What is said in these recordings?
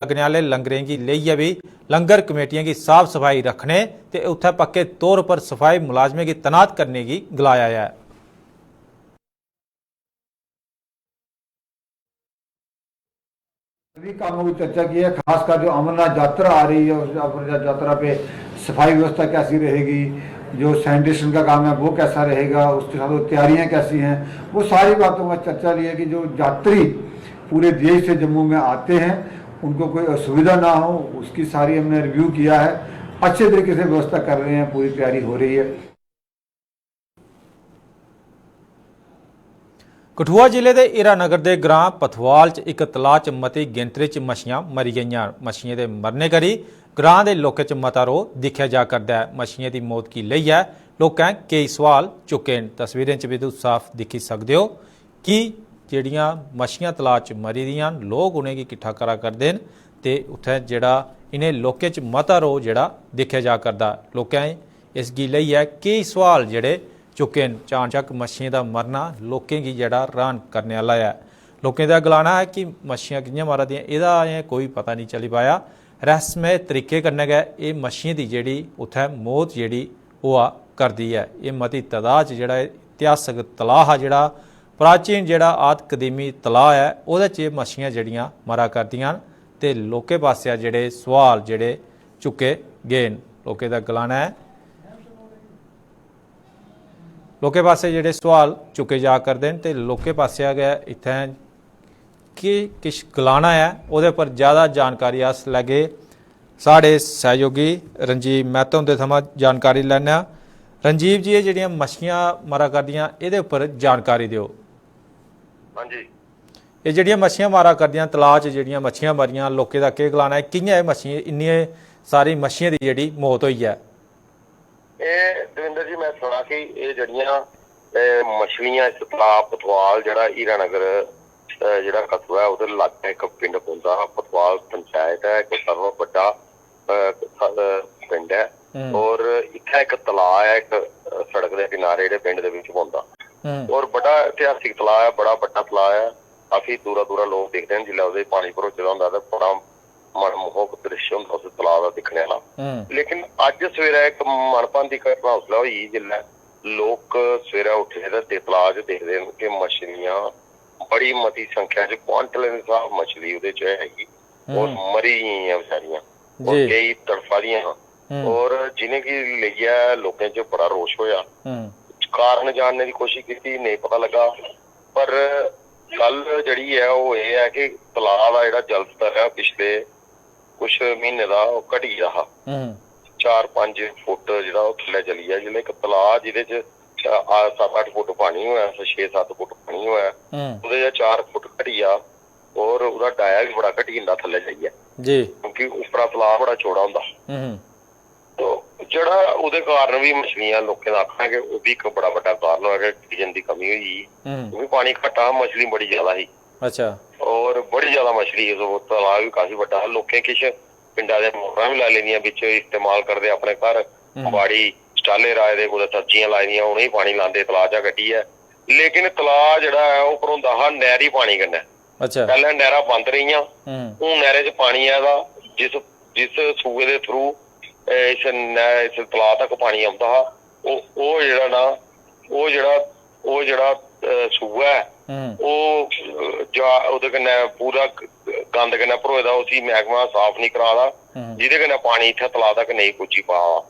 लगने वाले लंगरें की लेइयै भी लंगर कमेटियां की साफ सफाई रखने ते उत्थे पक्के तौर पर सफाई मुलाजमें की तैनात करने की गलाया है। सभी कामों की चर्चा की है, खासकर जो अमरनाथ यात्रा आ रही है उस अमरनाथ यात्रा पे सफाई व्यवस्था कैसी रहेगी, जो सैनिटेशन का काम है वो कैसा रहेगा, उसके साथ वो तैयारियां कैसी हैं, वो सारी बातों का चर्चा ली है कि जो यात्री पूरे देश से जम्मू में आते हैं उनको कोई असुविधा ना हो, उसकी सारी हमने रिव्यू किया है। अच्छे तरीके से व्यवस्था कर रहे हैं, पूरी तैयारी हो रही है। कठुआ जिले के हीरानगर के ग्रां पथवाल च एक तलाऽ च मती गिनतरी च मच्छियां मरी गईयां। मच्छियें दे मरने करी ग्रां के लोकें च मता रोह दिक्खेआ जा करदा है। मच्छियें की मौत की लेइयै लोकें कई सवाल चुके न। तस्वीरें च भी तुस साफ दिक्खी सकदे हो कि जेहड़ियां मच्छियां तलाऽ च मरी दियां लोग उनेंगी किट्ठा करा करदे न ते उत्थै जेहड़ा इन्हें लोकें च मता रोह जेहड़ा दिक्खेआ जा करदा। लोकें इसगी लेइयै कई सवाल जेहड़े चुके न। चानचक मच्छियें का मरना लोकें की जेहड़ा हैरान करने वाला है। लोकें का गलाना है कि मच्छियां कि'यां मारा दियां एह्दा अजें कोई पता नहीं चली पाया। रहस्यमय तरीके कन्नै गै एह् मच्छियें दी जेहड़ी उत्थै मौत जेहड़ी होआ करदी है। एह् मती तदाद च जेहड़ा इतिहासक तलाऽ हा, जेहड़ा प्राचीन जेहड़ा आद कदीमी तलाऽ है, ओह्दे च एह् मच्छियां जेहड़ियां मरा करदियां न ते लोकें पासेआ जेहड़े सवाल जेहड़े चुके गे न। लोकें दा गलाना है, लोकें पासे जेहड़े सवाल चुके जा करदे न ते लोकें पासेआ गै इत्थें किश गलाना है ओह्दे पर ज़्यादा जानकारी अस लैगे साढ़े सहयोगी रंजीव मेहता हुंदे थमां जानकारी लैने आं। रंजीव जी, एह् जेहड़ियां मच्छियां मरा करदियां एह्दे उप्पर जानकारी दिओ। हाँ जी, एह् जेहड़ियां मच्छियां मारा करदियां तलाऽ च जेहड़ियां मच्छियां मरियां, लोकें दा केह् गलाना है, कि'यां एह् मच्छियां इन्नियां सारी मच्छियें दी जेहड़ी मौत होई है? दविंदर जी मैं सुना कि ये जड़ियां मछलियां इस तलाब पथवाल जेहड़ा हीरानगर जेहड़ा कस्बा है उधर लागे एक पिंड पौंदा पथवाल पंचायत है, एक सारा बड़ा पिंड है और इत्थे एक तलाऽ है, एक सड़क के किनारे जेहड़े पिंड दे विच पौंदा और बड़ा इतिहासिक तलाऽ है, बड़ा बड़ा तलाऽ है। काफी दूरा दूरा लोग देखते हैं जिसले ओहदे पानी भरोचे दा हुंदा ते बड़ा मनमोहक दृश्य होंदा उस तलाऽ दा दिक्खने वाला। लेकिन अज सवेरे एक मनभांदी घटना उसलै होई जिसलै लोग सवेरे उठे ते तलाऽ च दिखदे न कि मछलियां बड़ी मती संख्या च क्वांटलें दे स्हाब मछली ओहदे च हैगी और मरी गेइयां बेचारियां और केई तड़फा दियां और जिनेंगी लेइयै लोकें च बड़ा रोश होया। कारण जानने की कोशिश की, नहीं पता लगा, पर गल जड़ी है वो ये है कि तलाऽ दा जेहड़ा जल स्तर है पिछले कुछ महीने दा घटी गेदा हा। 4-5 फुट जेहड़ा थल्ले चली गया। जिसले एक तलाऽ जिहदे च 7-8 फुट पानी होया, 6-7 फुट पानी होया, ओहदे 4 फुट घटी गया और ओहदा डाया भी बड़ा घटी जंदा थल्ले जाइयै जी, क्योंकि उपरा तलाऽ बड़ा चौड़ा होंदा। तो जेहड़ा ओहदे कारण भी मछलियां लोकें दा आखना है कि ओह भी एक बड़ा बड्डा कारण होया कि ऑक्सीजन दी कमी होई, क्योंकि पानी घट्ट हा, मछली बड़ी ज्यादा ही। अच्छा, और बड़ी ज्यादा मछली तलाऽ भी काफी बड्डा। लोकें किश पिंडा दे मोटरां भी लाई लेदियां बिच इस्तेमाल करदे अपने घर, बाड़ी स्टाले राए दे, कुदै सब्जियां लाई दियां, उ'नेंगी पानी लांदे तलाऽ चा कड्ढियै। लेकिन तलाऽ जेहड़ा है ओह भरोंदा हा नैह्री पानी कन्नै। अच्छा, पैह्लें नैह्रां बंद रेहियां, हून नैह्रें च पानी है दा, जिस सूए दे थ्रू इस तलाऽ तक पानी औंदा हा ओह जेहड़ा ना ओह जेहड़ा सूआ है ओहदे कन्नै पूरा गंद कन्नै भरोए दा, उसी मैह्कमा साफ नहीं करा दा, जिहदे कन्नै पानी इत्थै तलाऽ तक नहीं पुज्जी पा दा।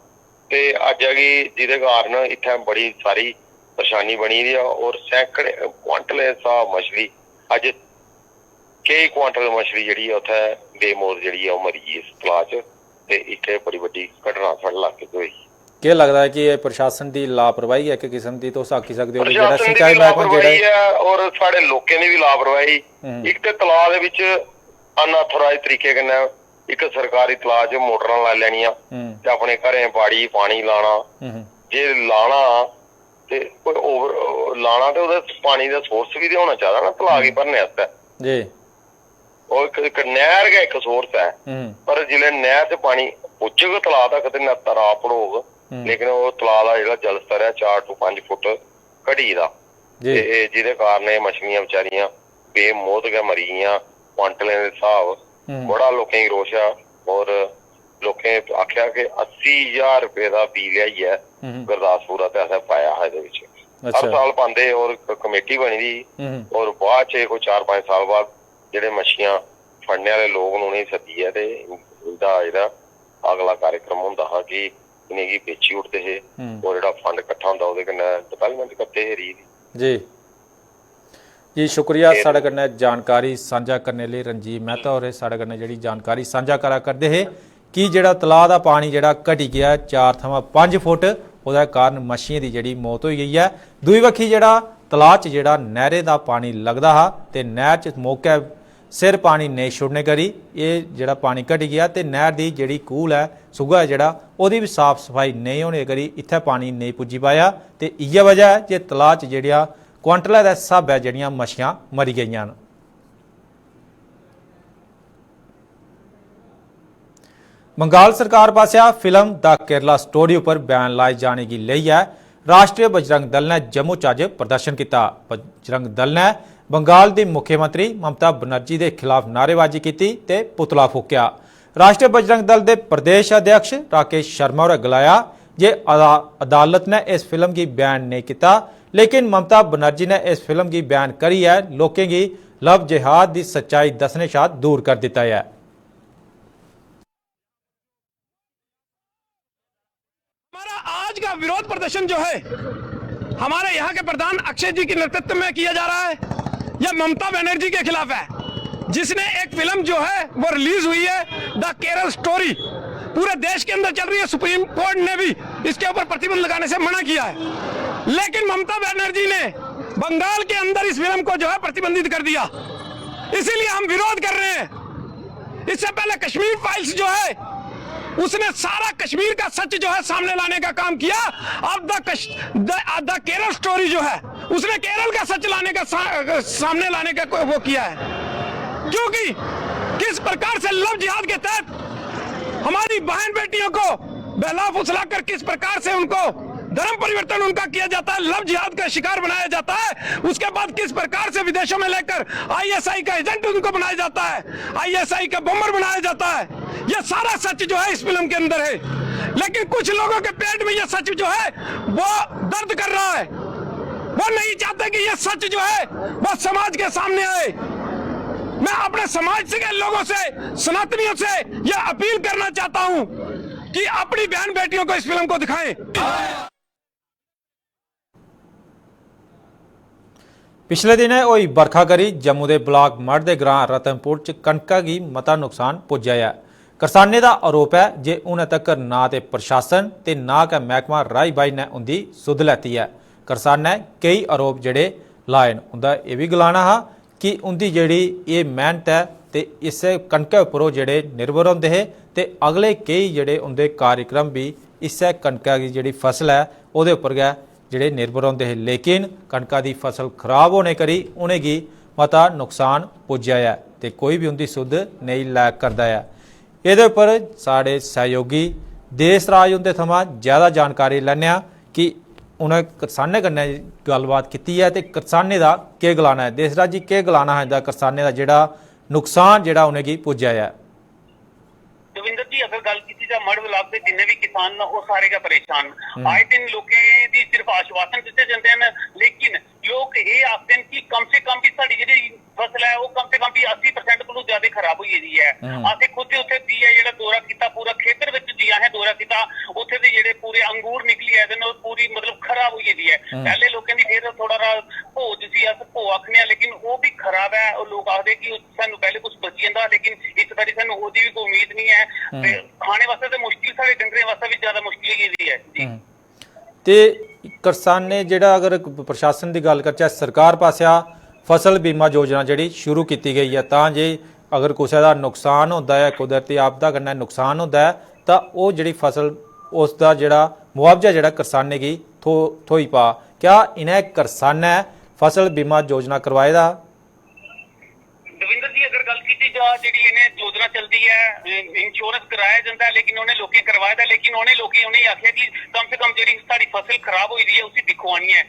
ते अज्ज कि जिहदे कारण इत्थै बड़ी सारी परेशानी बनी दी है और सैकड़े क्वांटलें स्हाब मछली अज्ज कई क्वांटल मछली जेहड़ी है उत्थै बेमौत जेहड़ी है ओह मरी गेई इस तलाऽ च। ते इत्थे बड़ी बड्डी घटना साढ़े इलाके च होई। क्या लगता है कि ये प्रशासन की लापरवाही है कि किस्म की तुस आखी सकदे हो कि जेहड़ा प्रशासन दी सिंचाई भी महकमा लापरवाही जेहड़ा है और साढ़े लोकें दी भी लापरवाही। इक ते तलाऽ दे विच अनऑथोराइज तरीके कन्नै इक सरकारी तलाऽ च मोटरां लाई लैनियां ते अपने घरें बाड़ी पानी लाना। जे लाना ते कोई ओवर लाना ते ओहदे पानी दा सोर्स भी ते होना चाहिदा ना तलाऽ गी भरने आस्तै जी। और इक नहर गै इक सोर्स है, पर जिसले नहर च पानी पुज्जग तलाऽ तक ते तलाऽ भरोग, लेकिन ओह तलाऽ दा जेहड़ा जल स्तर है 4 to 5 फुट घटी गेदा ते जिहदे कारण एह् मछलियां बेचारियां बेमौत गै मरी गेइयां क्वांटलें दे स्हाब बड़ा लोकें गी रोश है और लोकें आख्या कि 80,000 रुपए का बी लियाई है गुरदासपुर ते असें पाया है इहदे विच। हर साल पांदे और कमेटी बनी दी और बाद च कोई 4-5 साल बाद जेहड़े मच्छियां फड़ने वाले लोग उन्हें सद्दी है ते इंदा जेहड़ा अगला कार्यक्रम हुंदा हा कि इन्हें गी बेची उठदे हे और जेहड़ा फंड इकट्ठा हुंदा ओहदे कन्नै डिवेलपमेंट करदे हे री जी जी शुक्रिया साढ़े कन्नै जानकारी साझा करने लिए रंजीत मेहता होरें साढ़े कन्नै जेहड़ी जानकारी साझा करा करदे हे कि जेहड़ा तलाऽ दा पानी जेहड़ा घटी गया 4 थमां 5 फुट ਉਹਦਾ ਕਾਰਨ ਮੱਛੀਆਂ ਦੀ ਜਿਹੜੀ ਮੌਤ ਹੋਈ ਗਈ ਹੈ। ਦੂਈ ਵੱਖੀ ਜਿਹੜਾ ਤਲਾਅ 'ਚ ਜਿਹੜਾ ਨਹਿਰੇ ਦਾ ਪਾਣੀ ਲੱਗਦਾ ਹਾ ਤੇ ਨਹਿਰ 'ਚ ਮੌਕੇ ਸਿਰ ਪਾਣੀ ਨਹੀਂ ਛੁੱਟਣੇ ਕਰੀ ਇਹ ਜਿਹੜਾ ਪਾਣੀ ਘਟ ਗਿਆ ਤੇ ਨਹਿਰ ਦੀ ਜਿਹੜੀ ਕੂਲ ਹੈ ਸੁਗਾ ਜਿਹੜਾ ਉਹਦੀ ਵੀ ਸਾਫ਼ ਸਫਾਈ ਨਹੀਂ ਹੋਣੇ ਕਰੀ ਇੱਥੇ ਪਾਣੀ ਨਹੀਂ ਪੁੱਜੀ ਪਾਇਆ ਤੇ ਇਹ ਵਜ੍ਹਾ ਹੈ ਜੇ ਤਲਾਅ 'ਚ ਜਿਹੜੀਆਂ ਕੁਆਂਟਲਾਂ ਦਾ ਹਿਸਾਬ ਹੈ ਜਿਹੜੀਆਂ ਮੱਛੀਆਂ ਮਰੀ ਗਈਆਂ ਹਨ। बंगाल सरकार Passia film the Kerala story पर बयान लाए जाने की लई है राष्ट्रीय बजरंग दल ने जम्मू च अज प्रदर्शन किया। बजरंग दल ने बंगाल की मुख्यमंत्री ममता बनर्जी के खिलाफ नारेबाजी की ते पुतला फूकिया। राष्ट्रीय बजरंग दल के प्रदेश अध्यक्ष राकेश शर्मा ने गलाया जे अदालत ने इस फिल्म की बयान नहीं किया लेकिन ममता बनर्जी ने इस फिल्म की बयान करी है लोगों की लव जिहाद की सच्चाई दसने शायद दूर कर दिता है। आज का विरोध प्रदर्शन जो है हमारे यहाँ के प्रधान अक्षय जी के नेतृत्व में किया जा रहा है, यह ममता बनर्जी के खिलाफ है जिसने एक फिल्म जो है वो रिलीज हुई है द केरल स्टोरी, पूरे देश के अंदर चल रही है। सुप्रीम कोर्ट ने भी इसके ऊपर प्रतिबंध लगाने से मना किया है लेकिन ममता बनर्जी ने बंगाल के अंदर इस फिल्म को जो है प्रतिबंधित कर दिया, इसीलिए हम विरोध कर रहे हैं। इससे पहले कश्मीर फाइल्स जो है उसने सारा कश्मीर का सच जो है सामने लाने का काम किया। अब द केरल स्टोरी जो है उसने केरल का सच लाने का सामने लाने का वो किया है, क्योंकि किस प्रकार से लव जिहाद के तहत हमारी बहन बेटियों को बहला फुसला कर किस प्रकार से उनको धर्म परिवर्तन उनका किया जाता है, लव जिहाद का शिकार बनाया जाता है, उसके बाद किस प्रकार से विदेशों में लेकर आईएसआई का एजेंट उनको बनाया जाता है, आईएसआई का बम्बर बनाया जाता है। यह सारा सच जो है इस फिल्म के अंदर है लेकिन कुछ लोगों के पेट में यह सच जो है वो दर्द कर रहा है, वो नहीं चाहते कि यह सच जो है वो समाज के सामने आए। मैं अपने समाज के लोगों से, सनातनियों से यह अपील करना चाहता हूं कि अपनी बहन बेटियों को इस फिल्म को दिखाएं। पिछले दिन हुई बरखा करी जम्मू के ब्लाक मढ़ के ग्रां रतनपुर च कणका की मता नुकसान पुज्जा है। किसाने का आरोप है जे उन्हें तक ना तो प्रशासन ते ना के महकमा राई बाई ने उनकी सुध लैती है। किसान ने कई आरोप जड़े लाए उनका यह भी गलाना हा कि उनकी जी ये मेहनत है तो इस कणक उपरों जड़े निर्भर होंगे है तो अगले कई जड़े उनके कार्यक्रम भी इस कणक की जी फसल है वो उपर गै ਜਿਹੜੇ निर्भर होंगे है लेकिन कणका की फसल खराब होने करी उन्हें मता नुकसान पुज्जा है तो कोई भी उनकी सुध नहीं लै करता है। ये उपर साढ़े सहयोगी देश राज उनके थमां ज़्यादा जानकारी लैने कि उन्हें किसाने कन्नै गलबात की है तो किसाने का क्या गलाना है। देश राज जी क्या गलाना है इहदा किसाने का जिहड़ा नुकसान जिहड़ा उन्हें पुज्जा है। दविंदर जी अगर गल की जाए मढ़ ब्लाक के जिन्ने भी किसान न वो सारे का परेशान आए दिन लोगों की सिर्फ आश्वासन दिते जाते हैं लेकिन लोग ये आखते हैं कि कम से कम भी साड़ी जी फसल है वो कम से कम भी 80% को ज्यादा खराब हुई दी है। असें खुद उत्थे दी है जेड़ा दौरा किया पूरा खेतर विच जिया है दौरा किया उत्थे दे जेड़े पूरे अंगूर निकली है पूरी मतलब खराब हुई दी है। पहले लोगों की फिर थोड़ा भोज सी अस भो आखने लेकिन वो भी खराब है और लोग आखते कि सानू पहले कुछ बची जांदा लेकिन इस बारी सानू ओदी भी कोई उम्मीद नहीं है ते खाने वास्ते तो मुश्किल साडे डंगरे वास्ते भी ज्यादा मुश्किल हुई दी है जी। ते किसान ने जिहड़ा अगर प्रशासन की गल करचे सरकार पासिया फसल बीमा योजना जिहड़ी शुरू की गई है तां जे अगर किसी का नुकसान होता है कुदरती आपदा कन्नै नुकसान होता है तो वो जिहड़ी फसल उसका जिहड़ा मुआवजा जिहड़ा किसाने की थोई पा क्या इन्हें किसान फसल बीमा योजना करवाए दा। दविंदर जी अगर गल की ਜਿਹੜੀ ਇਹਨੇ ਯੋਜਨਾ ਚੱਲਦੀ ਹੈ ਇੰਸ਼ੋਰੈਂਸ ਕਰਾਇਆ ਜਾਂਦਾ लेकिन ਉਹਨੇ ਲੋਕੀ ਕਰਵਾਇਆ ਦਾ लेकिन ਉਹਨੇ ਆਖਿਆ ਕਿ ਕਮ ਸੇ ਕਮ ਜਿਹੜੀ ਸਾਡੀ ਫਸਲ ਖਰਾਬ ਹੋਈ ਦੀ ਹੈ ਉਸੇ ਦਿਖਵਾਉਣੀ ਹੈ।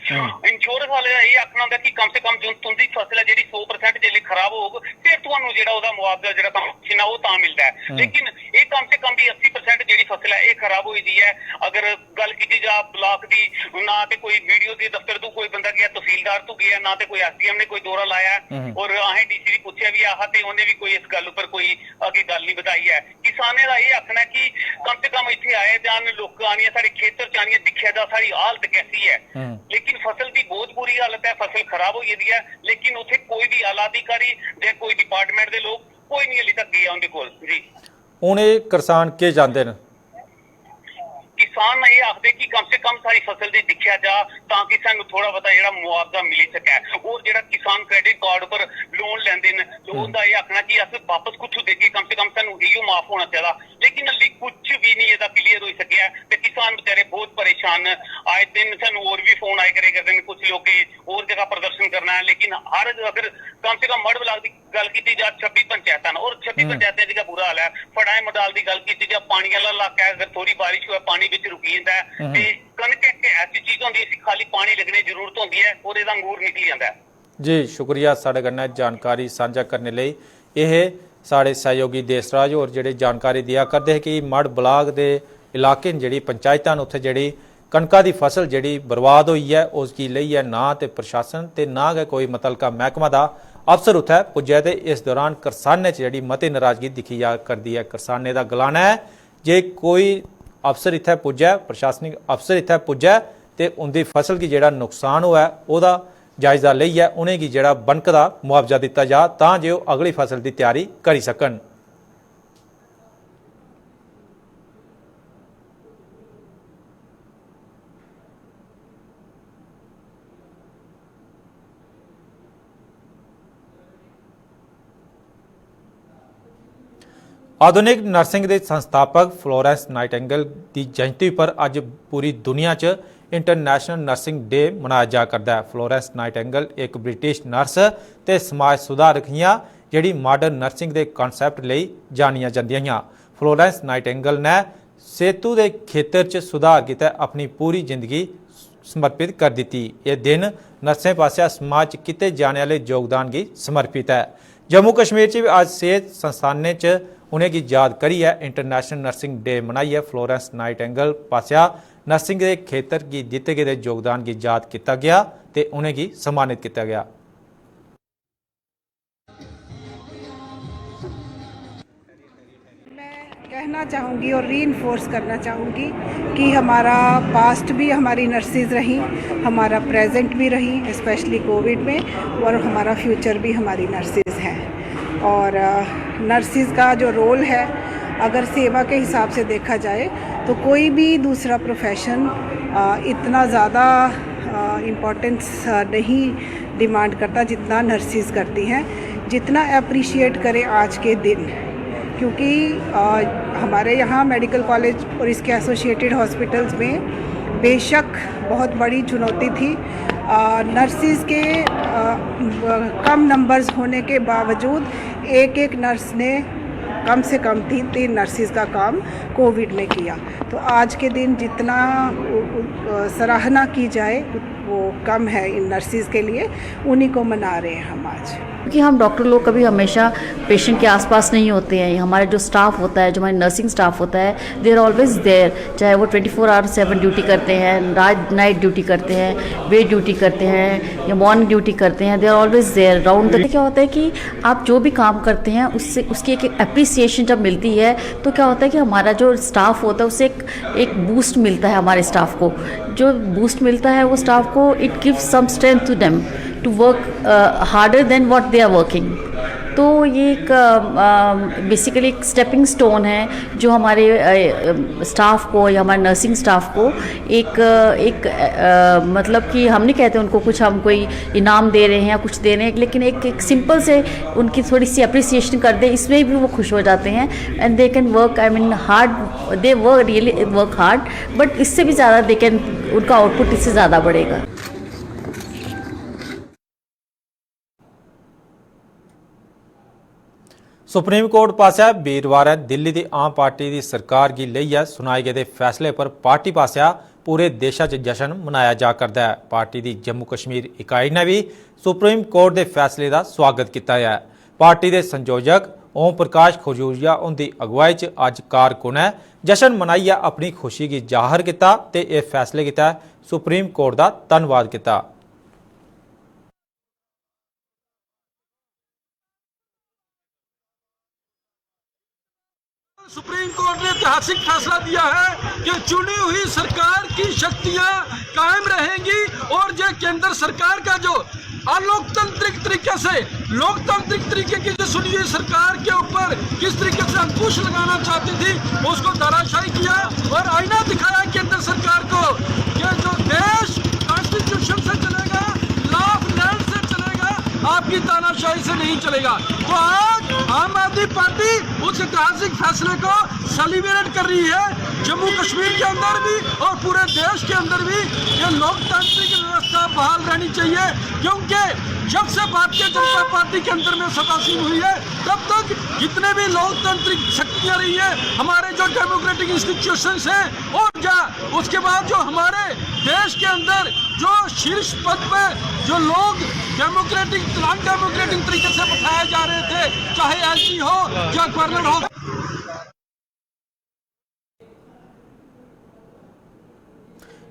ਇੰਸ਼ੋਰੈਂਸ ਵਾਲੇ ਦਾ ਇਹ ਆਖਣਾ ਹੁੰਦਾ ਕਿ ਕਮ ਸੇ ਕਮ ਜੋ ਤੁੰਦੀ ਫਸਲ ਹੈ ਜਿਹੜੀ 100% ਜੇ ਖਰਾਬ ਹੋਊ ਫਿਰ ਤੁਹਾਨੂੰ ਜਿਹੜਾ ਉਹਦਾ ਮੁਆਵਜ਼ਾ ਜਿਹੜਾ ਕੰਪਨੀ ਉਹ ਤਾਂ ਮਿਲਦਾ ਹੈ। लेकिन ਇਹ ਕਮ ਸੇ ਕਮ ਵੀ 80% ਜਿਹੜੀ ਫਸਲ ਹੈ ਇਹ ਖਰਾਬ ਹੋਈ ਦੀ ਹੈ। ਅਗਰ ਗੱਲ ਕੀਤੀ ਜਾ ਬਲਾਕ ਦੀ ਨਾ ਤੇ ਕੋਈ ਵੀਡੀਓ ਦੇ ਦਫ਼ਤਰ ਤੋਂ ਕੋਈ ਬੰਦਾ ਗਿਆ ਤਹਿਸੀਲਦਾਰ ਤੋਂ ਗਿਆ ਨਾ ਤੇ ਕੋਈ ਐਸਡੀਐਮ ਨੇ ਕੋਈ ਦੌਰਾ ਲਾਇਆ ਔਰ ਆਹੇ ਡੀਸੀ ਦੀ ਪੁੱਛਿਆ ਵੀ ਆਹ ਤੇ ਉਹਨੇ ਵੀ ਕੋਈ ਇਸ ਗੱਲ ਉੱਪਰ ਕੋਈ ਅੱਗੇ ਗੱਲ ਨਹੀਂ बताई है। किसाने का ये आखना कि कम से कम इतने आए जान लोग आनिया सारे खेतर च आनिया दिखा जा सारी हालत कैसी है लेकिन फसल की बहुत बुरी हालत है। फसल खराब हो गई है लेकिन उसे कोई भी आला अधिकारी या कोई डिपार्टमेंट के लोग कोई नहीं अभी तक गया उनके कोल जी। ਹੁਣ ਇਹ किसान के जाते हैं किसान ये आखते कि कम से कम सारी फसल की दिखा जा ताकि सानू थोड़ा बहुता जो मुआवजा मिल सके और जो किसान क्रेडिट कार्ड पर लोन लेंदे ने तो उनका ये आखना कि अस वापस कुछ देके कम से कम सानू इहो माफ होना चाहिए लेकिन हाले कुछ भी नहीं इसका क्लीयर हो सकिया ते किसान बेचारे बहुत परेशान। आए दिन सानू और भी फोन आए करे करते हैं कुछ लोग और जगह प्रदर्शन करना है लेकिन हर अगर कम से कम मड़ ब्लाक की गल की जा 26 पंचायत और 26 पंचायतें का बुरा हाल है। फड़ाए मडाल की गल की जा पानी वाला इलाका है अगर थोड़ी बारिश हुआ पानी ਵਿੱਚ रुकी ਜਾਂਦਾ ਹੈ ਤੇ ਕਣਕ ਇੱਕ ਐਸੀ ਚੀਜ਼ ਹੁੰਦੀ ਹੈ ਖਾਲੀ ਪਾਣੀ ਲੱਗਣੇ ਜ਼ਰੂਰਤ ਹੁੰਦੀ ਹੈ ਔਰ ਇਹਦਾ ਅੰਗੂਰ ਨਿਕਲ ਜਾਂਦਾ ਹੈ। ਜੀ ਸ਼ੁਕਰੀਆ ਸਾਡੇ ਨਾਲ ਜਾਣਕਾਰੀ ਸਾਂਝਾ ਕਰਨ ਲਈ। ਇਹ ਸਾਡੇ ਸਹਿਯੋਗੀ ਦੇਸਰਾਜ ਔਰ ਜਿਹੜੇ ਜਾਣਕਾਰੀ ਦਿਆ ਕਰਦੇ ਹੈ ਕਿ ਮੜ ਬਲਾਕ ਦੇ ਇਲਾਕੇ ਜਿਹੜੀ ਪੰਚਾਇਤਾਂ ਨੇ ਉੱਥੇ ਜਿਹੜੀ ਕਣਕਾਂ ਦੀ ਫਸਲ ਜਿਹੜੀ ਬਰਬਾਦ ਹੋਈ ਹੈ ਉਸ ਕੀ ਲਈ ਹੈ ਨਾ ਤੇ ਪ੍ਰਸ਼ਾਸਨ ਤੇ ਨਾ ਕੋਈ ਮੁਤਲਕਾ ਮਹਿਕਮਾ ਦਾ ਅਫਸਰ ਉੱਥੇ ਪੁੱਜਿਆ ਤੇ ਇਸ ਦੌਰਾਨ ਕਿਸਾਨਾਂ 'ਚ ਜਿਹੜੀ ਮਤੀ ਨਾਰਾਜ਼ਗੀ ਦਿਖੀ ਜਾ ਕਰਦੀ ਹੈ। ਕਿਸਾਨਾਂ ਦਾ ਗਲਾਨਾ ਹੈ ਜੇ ਕੋਈ अफसर इत्थे पुज्जा प्रशासनिक अफसर इत्थे पुज्जा तो उनकी फसल की जिहड़ा नुकसान हुआ उसका जायजा लईए उन्हें की जिहड़ा बनकदा मुआवजा दिता जा तां जो अगली फसल की तैयारी करी सकन। आधुनिक नर्सिंग के संस्थापक फ्लोरेंस नाइटिंगेल की जयंती पर अज पूरी दुनिया च इंटरनेशनल नर्सिंग डे मनाया जा करता है। फ्लोरेंस नाइटिंगेल एक ब्रिटिश नर्स ते समाज सुधारक हियां जिहड़ी मॉडर्न नर्सिंग के कॉन्सैप्ट लई जानिया जांदियां हियां। फ्लोरेंस नाइटिंगेल ने सेहतू के खेतर च सुधार किया अपनी पूरी जिंदगी समर्पित कर दी। यह दिन नर्सें पासिया समाज च किए जाने वाले योगदान की समर्पित है। जम्मू कश्मीर च भी आज सेहत संस्थानें च उन्हें की याद करिए इंटरनेशनल नर्सिंग डे मनाइए। फ्लोरेंस नाइटिंगेल पासिया नर्सिंग के खेतर की दिते गए योगदान की याद किया गया तो उन्हें की सम्मानित किया गया। मैं कहना चाहूँगी और रीइंफोर्स करना चाहूँगी कि हमारा पास्ट भी हमारी नर्सेज रही, हमारा प्रेजेंट भी रही स्पेशली कोविड में, और हमारा फ्यूचर भी हमारी नर्सेज हैं। और नर्सेज का जो रोल है अगर सेवा के हिसाब से देखा जाए तो कोई भी दूसरा प्रोफेशन इतना ज़्यादा इम्पोर्टेंस नहीं डिमांड करता जितना नर्सेज करती हैं। जितना अप्रिशिएट करें आज के दिन, क्योंकि हमारे यहाँ मेडिकल कॉलेज और इसके एसोसिएटेड हॉस्पिटल्स में बेशक बहुत बड़ी चुनौती थी। नर्सेज के कम नंबर्स होने के बावजूद एक नर्स ने कम से कम 3 नर्सेज का काम कोविड में किया। तो आज के दिन जितना सराहना की जाए वो कम है इन नर्सेज के लिए, उन्हीं को मना रहे हैं हम आज। क्योंकि हम डॉक्टर लोग कभी हमेशा पेशेंट के आसपास नहीं होते हैं। हमारे जो स्टाफ होता है, जो हमारे नर्सिंग स्टाफ होता है, दे आर ऑलवेज देयर, चाहे वो 24/7 ड्यूटी करते हैं, नाइट ड्यूटी करते हैं, वे ड्यूटी करते हैं या मॉर्निंग ड्यूटी करते हैं, they are always there round the. क्या होता है कि आप जो भी काम करते हैं उससे उसकी एक अप्रिसिएशन जब मिलती है तो क्या होता है कि हमारा जो स्टाफ होता है उससे एक बूस्ट मिलता है। हमारे स्टाफ को जो बूस्ट मिलता है वो स्टाफ को it gives some strength to them to work harder than what they are working. तो ये एक बेसिकली एक स्टेपिंग स्टोन है जो हमारे स्टाफ को या हमारे नर्सिंग स्टाफ को एक मतलब कि हम नहीं कहते उनको कुछ हम कोई इनाम दे रहे हैं या कुछ दे रहे हैं, लेकिन एक सिंपल से उनकी थोड़ी सी अप्रिसिएशन कर दे, इसमें भी वो खुश हो जाते हैं। And they can work, I mean hard, they work really work hard, but इससे भी ज़्यादा दे कैन, उनका आउटपुट इससे ज़्यादा बढ़ेगा। सुप्रीम कोर्ट पासेआ वीरवार दिल्ली की आम पार्टी की सरकार की लेइयै सुनाए गए फैसले पर पार्टी पासेआ पूरे देशा च जश्न मनाया जा करदा है। पार्टी की जम्मू कश्मीर इकाई ने भी सुप्रीम कोर्ट के फैसले का स्वागत किया है। पार्टी के संयोजक ओम प्रकाश खजूरिया उनकी अगुवाई च अज कारकुनै जश्न मनाइयै अपनी खुशी की जाहिर किया ते इह फैसले किता सुप्रीम कोर्ट का धन्नवाद किया। सुप्रीम कोर्ट ने ऐतिहासिक फैसला दिया है कि चुनी हुई सरकार की शक्तियां कायम रहेंगी और जो केंद्र सरकार का जो अलोकतांत्रिक तरीके से लोकतांत्रिक तरीके की जो चुनी हुई सरकार के ऊपर किस तरीके से अंकुश लगाना चाहती थी उसको धराशायी किया और आईना दिखाया केंद्र सरकार को कि जो देश कॉन्स्टिट्यूशन से चलेगा, लॉ ऑफ लैंड से चलेगा, आपकी तानाशाही से नहीं चलेगा। तो आज आम आदमी पार्टी उस ऐतिहासिक फैसले को सेलिब्रेट कर रही है। जम्मू कश्मीर के अंदर भी और पूरे देश के अंदर भी ये लोकतांत्रिक व्यवस्था बहाल रहनी चाहिए, क्योंकि जब से भारतीय जनता पार्टी के अंदर में सत्तासीन हुई है तब तक जितने भी लोकतांत्रिक शक्तियां रही है, हमारे जो डेमोक्रेटिक इंस्टीट्यूशंस हैं और उसके बाद जो हमारे देश के अंदर जो शीर्ष पद पे जो लोग डेमोक्रेटिक नॉन डेमोक्रेटिक तरीके से बैठाए जा रहे थे, चाहे एसपी हो या गवर्नर हो।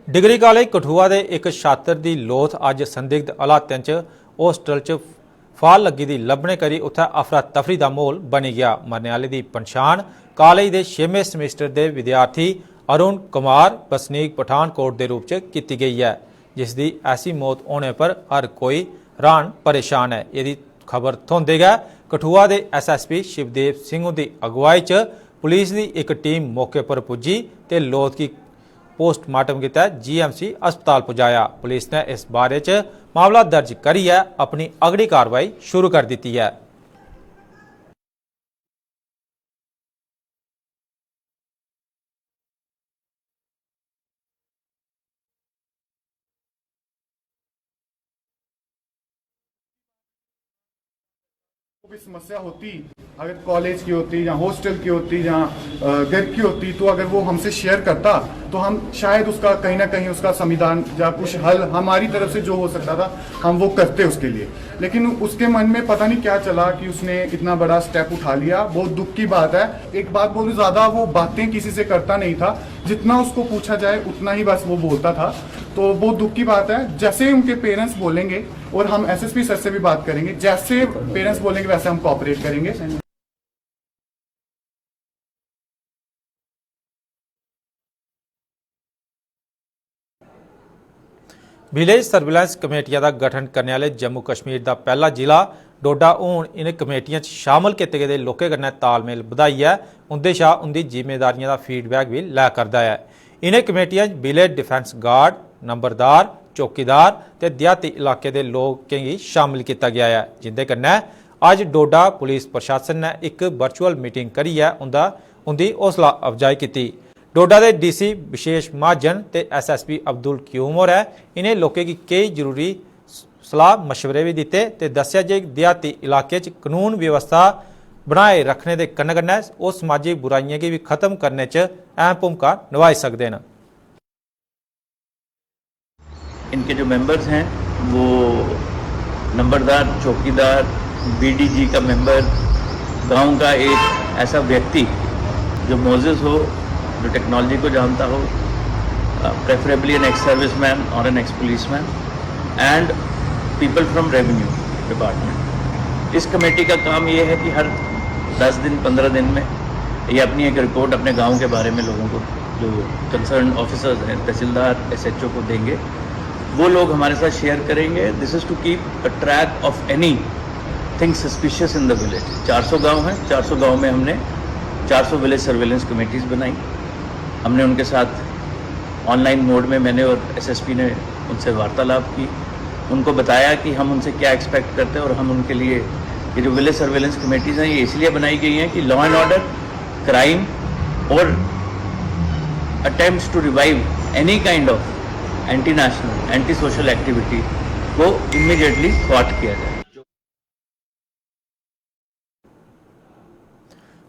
डिग्री कॉलेज कठुआ के एक छात्र की लोथ अज संदिग्ध हालातों च होस्टल च फाल लगी दी लभने करी उत्थे अफरा तफरी का माहौल बनी गया। मरने वाले की पछाण कॉलेज के 6वें सेमेस्टर के विद्यार्थी अरुण कुमार बसनीक पठानकोट के रूप च की गई है, जिसकी ऐसी मौत होने पर हर कोई हैरान परेशान है। यदि खबर थोंदे गए कठुआ के SSP शिवदेव सिंह की अगुवाई च पुलिस की एक टीम मौके पर पुजी ते लोथ की पोस्टमार्टम किया GMC अस्पताल पुजाया। पुलिस ने इस बारे च मामला दर्ज करिए अपनी अगली कार्रवाई शुरू कर दी है। कोई समस्या होती, अगर कॉलेज की होती या हॉस्टल की होती या घर की होती, तो अगर वो हमसे शेयर करता तो हम शायद उसका कहीं ना कहीं उसका संविधान या कुछ हल हमारी तरफ से जो हो सकता था हम वो करते उसके लिए। लेकिन उसके मन में पता नहीं क्या चला कि उसने इतना बड़ा स्टेप उठा लिया। बहुत दुख की बात है। एक बात बोलूं, ज्यादा वो बातें किसी से करता नहीं था, जितना उसको पूछा जाए उतना ही बस वो बोलता था। तो बहुत दुख की बात है। जैसे उनके पेरेंट्स बोलेंगे और हम SSP सर से भी बात करेंगे, जैसे पेरेंट्स बोलेंगे वैसे हम कोऑपरेट करेंगे। विलेज सर्विलांस कमेटियां का गठन करने वाले जम्मू कश्मीर का पहला जिला डोडा हूँ इन कमेटियां शामिल किए गए लोगों कन्नै तालमेल बधाइयै उनके शा उनकी जिम्मेदारियों का फीडबैक भी लै करता है। इन्हें कमेटियां विलेज डिफेंस गार्ड, नंबरदार, चौकीदार ते देहाती इलाके के लोगों की शामिल किया गया है, जिंदे कन्नै अज डोडा पुलिस प्रशासन ने एक वर्चुअल मीटिंग करियै उनकी हौसला अफजाई की। डोडा के DC विशेष महाजन ते SSP अब्दुल क्यूम होर इन्हें लोगों की कई जरूरी सलाह मशवरे भी दिते ते दस्सिया जे देहाती इलाके च कानून व्यवस्था बनाए रखने के कन्नै कन्नै वो समाजिक बुराइयां की भी खत्म करने च अहम भूमिका निभाई सकते हैं। इनके जो मेंबर्स हैं वो नंबरदार, चौकीदार, BDG का मेंबर, गांव का एक ऐसा व्यक्ति जो मोजेस हो, जो टेक्नोलॉजी को जानता हो, प्रेफरेबली एन एक्स सर्विसमैन और an ex policeman, and people from revenue department. इस कमेटी का काम ये है कि हर 10 दिन 15 दिन में ये अपनी एक रिपोर्ट अपने गांव के बारे में लोगों को, जो कंसर्न ऑफिसर्स हैं, तहसीलदार, SHO को देंगे। वो लोग हमारे साथ शेयर करेंगे। This is to keep a track of anything suspicious in the village. 400 गाँव हैं, 400 गाँव में हमने 400 विलेज सर्वेलेंस कमेटीज़ बनाई। हमने उनके साथ ऑनलाइन मोड में मैंने और SSP ने उनसे वार्तालाप की, उनको बताया कि हम उनसे क्या एक्सपेक्ट करते हैं और हम उनके लिए ये जो विलेज सर्वेलेंस कमेटीज़ हैं ये इसलिए बनाई गई हैं कि लॉ एंड ऑर्डर, क्राइम और attempts to revive any kind of anti national, anti social activity को इमीडिएटली थ्वाट किया जाए।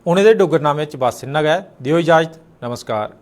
उन्हें डुगरनामे च बस इन्ना गै। दिओ इजाजत। नमस्कार।